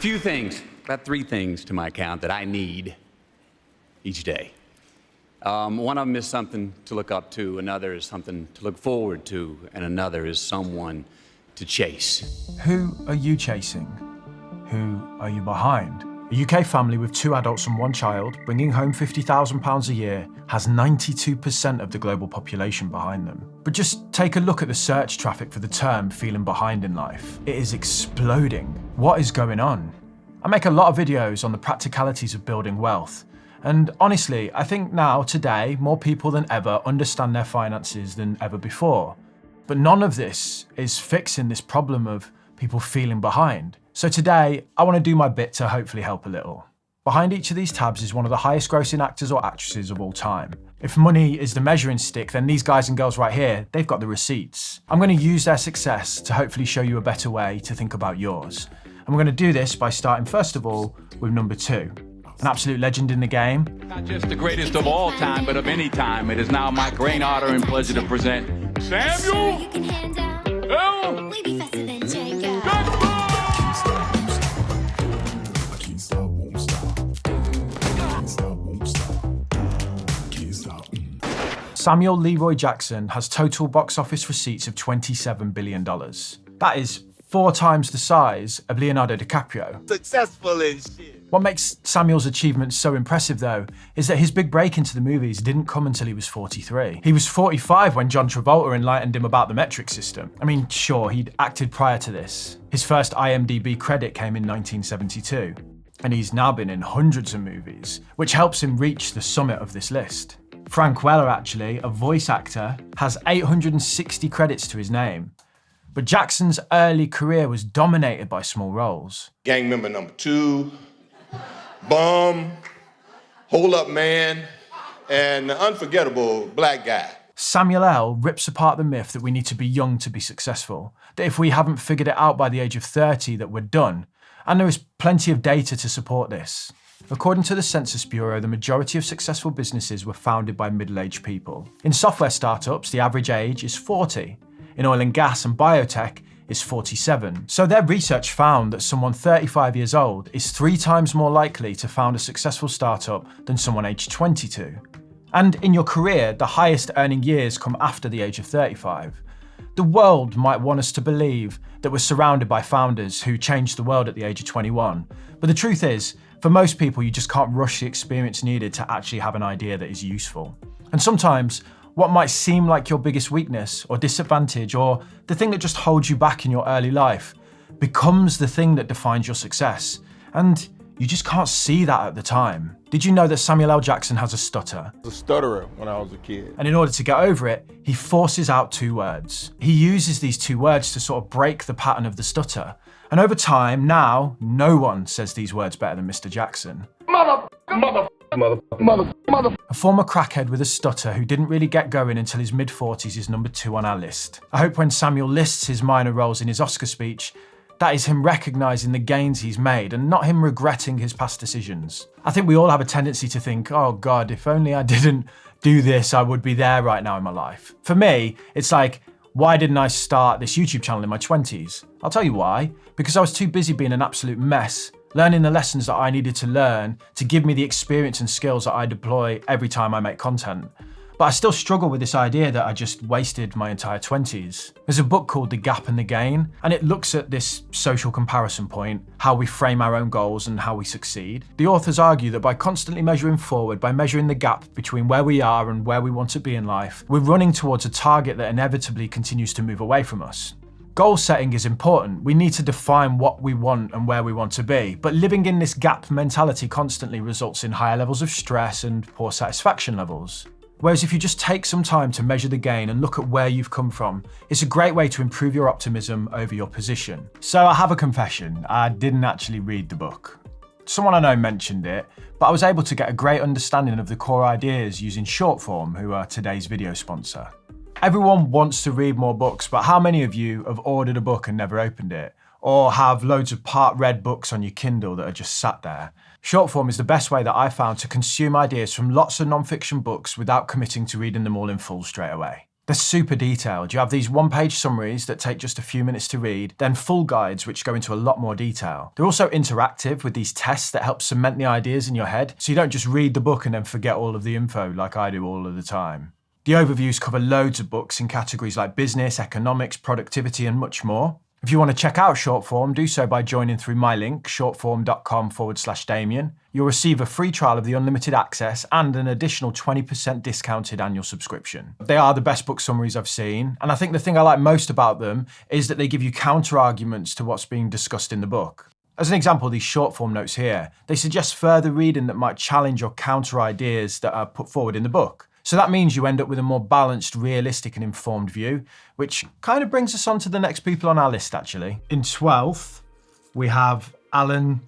Few things, about 3 things to my account that I need each day. One of them is something to look up to, another is something to look forward to, and another is someone to chase. Who are you chasing? Who are you behind? A UK family with 2 adults and 1 child, bringing home £50,000 a year, has 92% of the global population behind them. But just take a look at the search traffic for the term feeling behind in life. It is exploding. What is going on? I make a lot of videos on the practicalities of building wealth. And honestly, I think now, today, more people than ever understand their finances than ever before. But none of this is fixing this problem of people feeling behind. So today, I want to do my bit to hopefully help a little. Behind each of these tabs is one of the highest grossing actors or actresses of all time. If money is the measuring stick, then these guys and girls right here, they've got the receipts. I'm going to use their success to hopefully show you a better way to think about yours. And we're going to do this by starting first of all with number 2. An absolute legend in the game. Not just the greatest of all time, but of any time. It is now my great honor and pleasure to present Samuel L. Samuel Leroy Jackson has total box office receipts of $27 billion. That is 4 times the size of Leonardo DiCaprio. Successful in shit. What makes Samuel's achievements so impressive though, is that his big break into the movies didn't come until he was 43. He was 45 when John Travolta enlightened him about the metric system. I mean, sure, he'd acted prior to this. His first IMDb credit came in 1972. And he's now been in hundreds of movies, which helps him reach the summit of this list. Frank Weller, actually, a voice actor, has 860 credits to his name. But Jackson's early career was dominated by small roles. Gang member number 2, bum, hold up man, and the unforgettable black guy. Samuel L. rips apart the myth that we need to be young to be successful, that if we haven't figured it out by the age of 30 that we're done. And there is plenty of data to support this. According to the Census Bureau, the majority of successful businesses were founded by middle-aged people. In software startups, the average age is 40. In oil and gas and biotech, it's 47. So their research found that someone 35 years old is 3 times more likely to found a successful startup than someone aged 22. And in your career, the highest earning years come after the age of 35. The world might want us to believe that we're surrounded by founders who changed the world at the age of 21. But the truth is, for most people, you just can't rush the experience needed to actually have an idea that is useful. And sometimes, what might seem like your biggest weakness or disadvantage or the thing that just holds you back in your early life becomes the thing that defines your success. And you just can't see that at the time. Did you know that Samuel L. Jackson has a stutter? I was a stutterer when I was a kid. And in order to get over it, he forces out 2 words. He uses these 2 words to sort of break the pattern of the stutter. And over time, now, no one says these words better than Mr. Jackson. Mother. A former crackhead with a stutter who didn't really get going until his mid-40s is number 2 on our list. I hope when Samuel lists his minor roles in his Oscar speech, that is him recognising the gains he's made and not him regretting his past decisions. I think we all have a tendency to think, oh God, if only I didn't do this, I would be there right now in my life. For me, it's like, why didn't I start this YouTube channel in my 20s? I'll tell you why. Because I was too busy being an absolute mess, learning the lessons that I needed to learn to give me the experience and skills that I deploy every time I make content. But I still struggle with this idea that I just wasted my entire 20s. There's a book called The Gap and the Gain, and it looks at this social comparison point, how we frame our own goals and how we succeed. The authors argue that by constantly measuring forward, by measuring the gap between where we are and where we want to be in life, we're running towards a target that inevitably continues to move away from us. Goal setting is important. We need to define what we want and where we want to be, but living in this gap mentality constantly results in higher levels of stress and poor satisfaction levels. Whereas if you just take some time to measure the gain and look at where you've come from, it's a great way to improve your optimism over your position. So I have a confession, I didn't actually read the book. Someone I know mentioned it, but I was able to get a great understanding of the core ideas using Shortform, who are today's video sponsor. Everyone wants to read more books, but how many of you have ordered a book and never opened it? Or have loads of part-read books on your Kindle that are just sat there? Shortform is the best way that I found to consume ideas from lots of non-fiction books without committing to reading them all in full straight away. They're super detailed. You have these one-page summaries that take just a few minutes to read, then full guides which go into a lot more detail. They're also interactive with these tests that help cement the ideas in your head, so you don't just read the book and then forget all of the info like I do all of the time. The overviews cover loads of books in categories like business, economics, productivity, and much more. If you want to check out Shortform, do so by joining through my link, shortform.com/Damien. You'll receive a free trial of the unlimited access and an additional 20% discounted annual subscription. They are the best book summaries I've seen, and I think the thing I like most about them is that they give you counter-arguments to what's being discussed in the book. As an example, these short-form notes here, they suggest further reading that might challenge or counter ideas that are put forward in the book. So that means you end up with a more balanced, realistic and informed view, which kind of brings us on to the next people on our list, actually. In 12th, we have Alan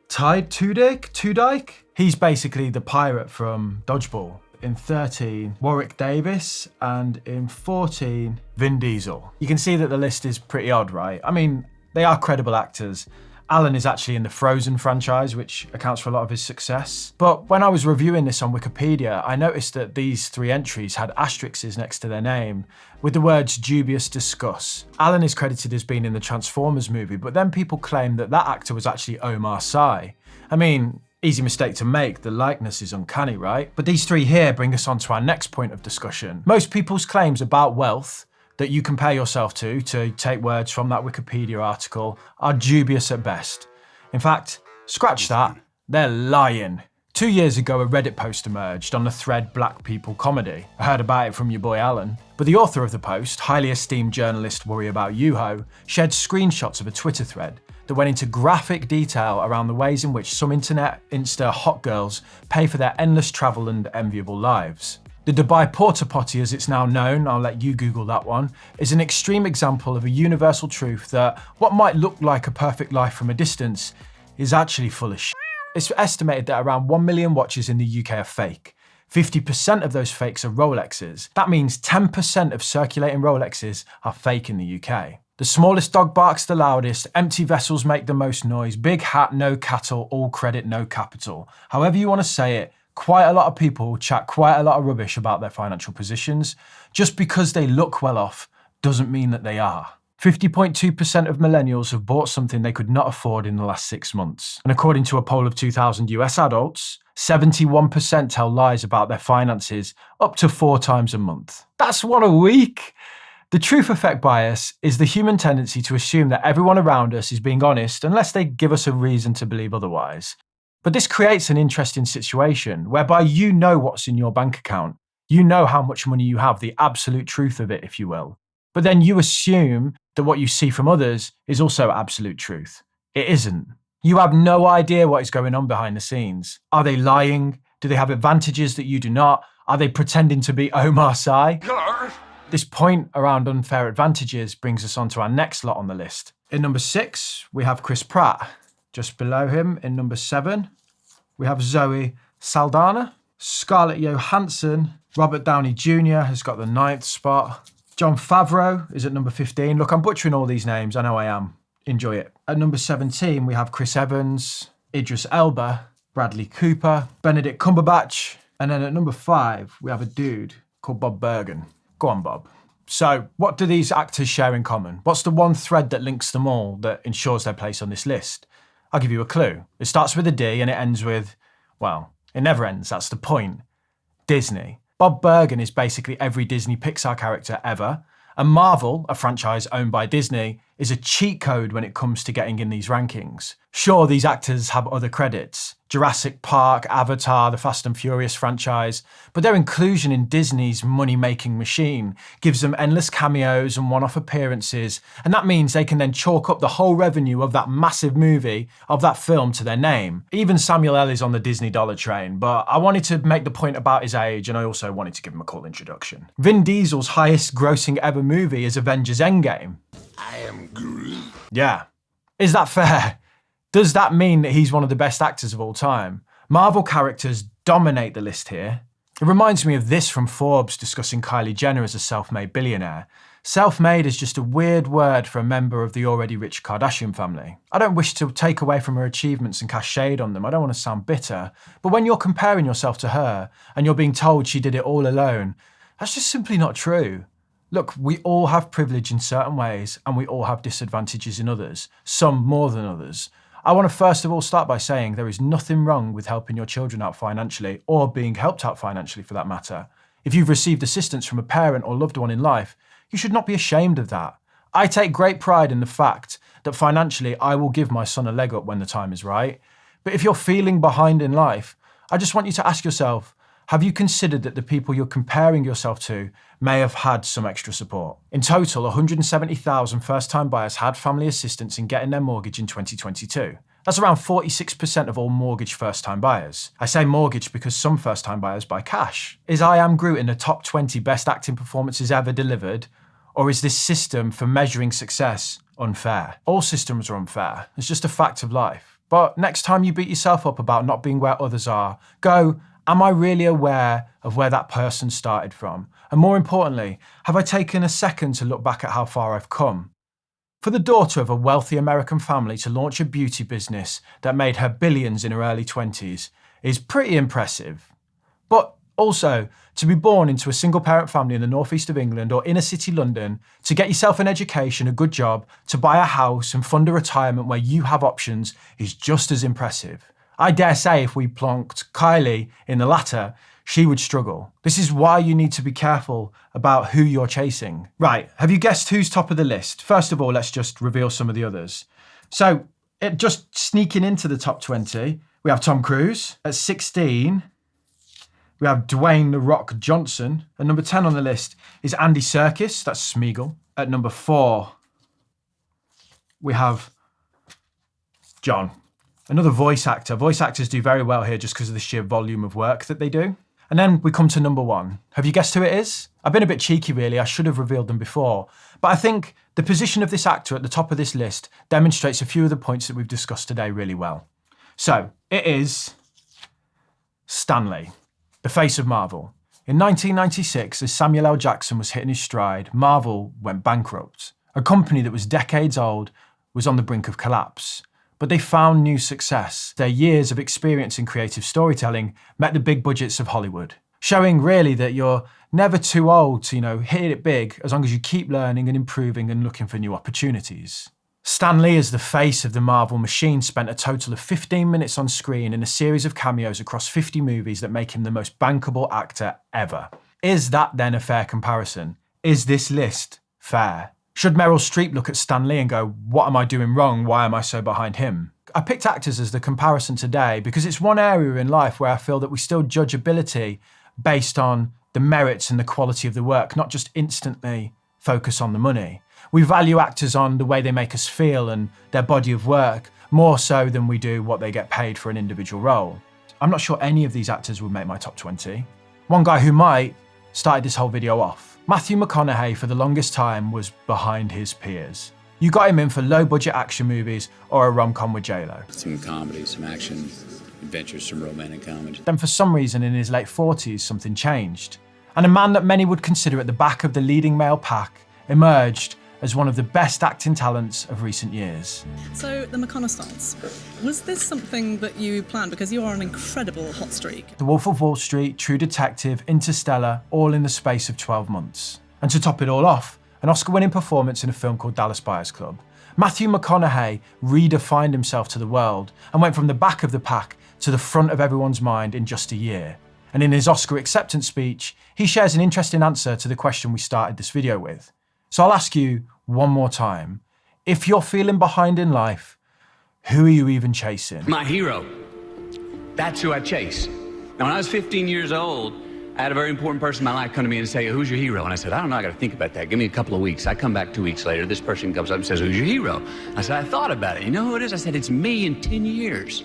Tudyk. He's basically the pirate from Dodgeball. In 13, Warwick Davis, and in 14, Vin Diesel. You can see that the list is pretty odd, right? I mean, they are credible actors. Alan is actually in the Frozen franchise, which accounts for a lot of his success. But when I was reviewing this on Wikipedia, I noticed that these 3 entries had asterisks next to their name, with the words Dubious Discuss. Alan is credited as being in the Transformers movie, but then people claim that that actor was actually Omar Sy. I mean, easy mistake to make, the likeness is uncanny, right? But these 3 here bring us on to our next point of discussion. Most people's claims about wealth that you compare yourself to take words from that Wikipedia article, are dubious at best. In fact, scratch that, they're lying. 2 years ago, a Reddit post emerged on the thread Black People Comedy. I heard about it from your boy Alan. But the author of the post, highly esteemed journalist Worry About Yuho, shared screenshots of a Twitter thread that went into graphic detail around the ways in which some internet Insta hot girls pay for their endless travel and enviable lives. The Dubai Porta Potty, as it's now known, I'll let you Google that one, is an extreme example of a universal truth that what might look like a perfect life from a distance is actually full of shit. It's estimated that around 1 million watches in the UK are fake. 50% of those fakes are Rolexes. That means 10% of circulating Rolexes are fake in the UK. The smallest dog barks the loudest, empty vessels make the most noise, big hat, no cattle, all credit, no capital. However you want to say it, quite a lot of people chat quite a lot of rubbish about their financial positions. Just because they look well off doesn't mean that they are. 50.2% of millennials have bought something they could not afford in the last 6 months. And according to a poll of 2,000 US adults, 71% tell lies about their finances up to 4 times a month. That's 1 a week! The truth effect bias is the human tendency to assume that everyone around us is being honest unless they give us a reason to believe otherwise. But this creates an interesting situation whereby you know what's in your bank account. You know how much money you have, the absolute truth of it, if you will. But then you assume that what you see from others is also absolute truth. It isn't. You have no idea what is going on behind the scenes. Are they lying? Do they have advantages that you do not? Are they pretending to be Omar Sy? This point around unfair advantages brings us on to our next lot on the list. In number 6, we have Chris Pratt. Just below him, in number 7, we have Zoe Saldana. Scarlett Johansson. Robert Downey Jr. has got the 9th spot. Jon Favreau is at number 15. Look, I'm butchering all these names. I know I am. Enjoy it. At number 17, we have Chris Evans, Idris Elba, Bradley Cooper, Benedict Cumberbatch. And then at number 5, we have a dude called Bob Bergen. Go on, Bob. So, what do these actors share in common? What's the one thread that links them all that ensures their place on this list? I'll give you a clue. It starts with a D and it ends with, well, it never ends, that's the point. Disney. Bob Bergen is basically every Disney Pixar character ever, and Marvel, a franchise owned by Disney, is a cheat code when it comes to getting in these rankings. Sure, these actors have other credits, Jurassic Park, Avatar, the Fast and Furious franchise, but their inclusion in Disney's money-making machine gives them endless cameos and one-off appearances, and that means they can then chalk up the whole revenue of that massive movie, of that film, to their name. Even Samuel L. is on the Disney dollar train, but I wanted to make the point about his age, and I also wanted to give him a cool introduction. Vin Diesel's highest grossing ever movie is Avengers Endgame. I am Groot. Yeah. Is that fair? Does that mean that he's one of the best actors of all time? Marvel characters dominate the list here. It reminds me of this from Forbes discussing Kylie Jenner as a self-made billionaire. Self-made is just a weird word for a member of the already rich Kardashian family. I don't wish to take away from her achievements and cast shade on them. I don't want to sound bitter. But when you're comparing yourself to her and you're being told she did it all alone, that's just simply not true. Look, we all have privilege in certain ways and we all have disadvantages in others, some more than others. I want to first of all start by saying there is nothing wrong with helping your children out financially or being helped out financially for that matter. If you've received assistance from a parent or loved one in life, you should not be ashamed of that. I take great pride in the fact that financially I will give my son a leg up when the time is right. But if you're feeling behind in life, I just want you to ask yourself, have you considered that the people you're comparing yourself to may have had some extra support? In total, 170,000 first-time buyers had family assistance in getting their mortgage in 2022. That's around 46% of all mortgage first-time buyers. I say mortgage because some first-time buyers buy cash. Is I Am Groot in the top 20 best acting performances ever delivered? Or is this system for measuring success unfair? All systems are unfair. It's just a fact of life. But next time you beat yourself up about not being where others are, go, am I really aware of where that person started from? And more importantly, have I taken a second to look back at how far I've come? For the daughter of a wealthy American family to launch a beauty business that made her billions in her early 20s is pretty impressive. But also, to be born into a single-parent family in the northeast of England or inner city London, to get yourself an education, a good job, to buy a house and fund a retirement where you have options is just as impressive. I dare say if we plonked Kylie in the latter, she would struggle. This is why you need to be careful about who you're chasing. Right, have you guessed who's top of the list? First of all, let's just reveal some of the others. So, just sneaking into the top 20, we have Tom Cruise. At 16, we have Dwayne "The Rock" Johnson. At number 10 on the list is Andy Serkis, that's Smeagol. At number 4, we have John, another voice actor. Voice actors do very well here just because of the sheer volume of work that they do. And then we come to number 1. Have you guessed who it is? I've been a bit cheeky really, I should have revealed them before. But I think the position of this actor at the top of this list demonstrates a few of the points that we've discussed today really well. So, it is Stan Lee, the face of Marvel. In 1996, as Samuel L. Jackson was hitting his stride, Marvel went bankrupt. A company that was decades old was on the brink of collapse. But they found new success. Their years of experience in creative storytelling met the big budgets of Hollywood, showing really that you're never too old to, hit it big as long as you keep learning and improving and looking for new opportunities. Stan Lee, as the face of the Marvel machine, spent a total of 15 minutes on screen in a series of cameos across 50 movies that make him the most bankable actor ever. Is that then a fair comparison? Is this list fair? Should Meryl Streep look at Stan Lee and go, what am I doing wrong? Why am I so behind him? I picked actors as the comparison today because it's one area in life where I feel that we still judge ability based on the merits and the quality of the work, not just instantly focus on the money. We value actors on the way they make us feel and their body of work more so than we do what they get paid for an individual role. I'm not sure any of these actors would make my top 20. One guy who might started this whole video off. Matthew McConaughey for the longest time was behind his peers. You got him in for low-budget action movies or a rom-com with J-Lo. Some comedy, some action, adventures, some romantic comedy. Then for some reason in his late 40s, something changed. And a man that many would consider at the back of the leading male pack emerged as one of the best acting talents of recent years. So, the McConaughey's, was this something that you planned? Because you are an incredible hot streak. The Wolf of Wall Street, True Detective, Interstellar, all in the space of 12 months. And to top it all off, an Oscar-winning performance in a film called Dallas Buyers Club. Matthew McConaughey redefined himself to the world and went from the back of the pack to the front of everyone's mind in just a year. And in his Oscar acceptance speech, he shares an interesting answer to the question we started this video with. So I'll ask you one more time. If you're feeling behind in life, who are you even chasing? My hero. That's who I chase. Now, when I was 15 years old, I had a very important person in my life come to me and say, who's your hero? And I said, I don't know, I got to think about that. Give me a couple of weeks. I come back 2 weeks later. This person comes up and says, who's your hero? I said, I thought about it. You know who it is? I said, it's me in 10 years.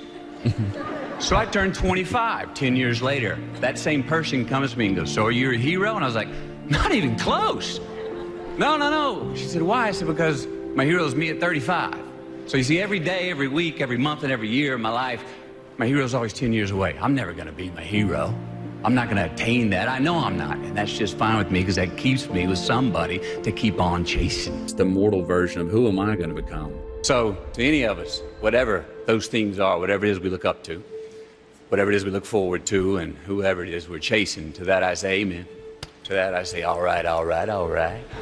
So I turned 25 10 years later. That same person comes to me and goes, so are you a hero? And I was like, not even close. No. She said, why? I said, because my hero is me at 35. So you see, every day, every week, every month, and every year of my life, my hero is always 10 years away. I'm never going to be my hero. I'm not going to attain that. I know I'm not. And that's just fine with me because that keeps me with somebody to keep on chasing. It's the mortal version of who am I going to become? So to any of us, whatever those things are, whatever it is we look up to, whatever it is we look forward to, and whoever it is we're chasing, to that I say amen. To that, I say, all right, all right, all right. To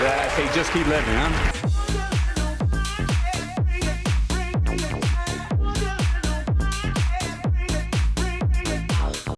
that, I say, just keep living, huh?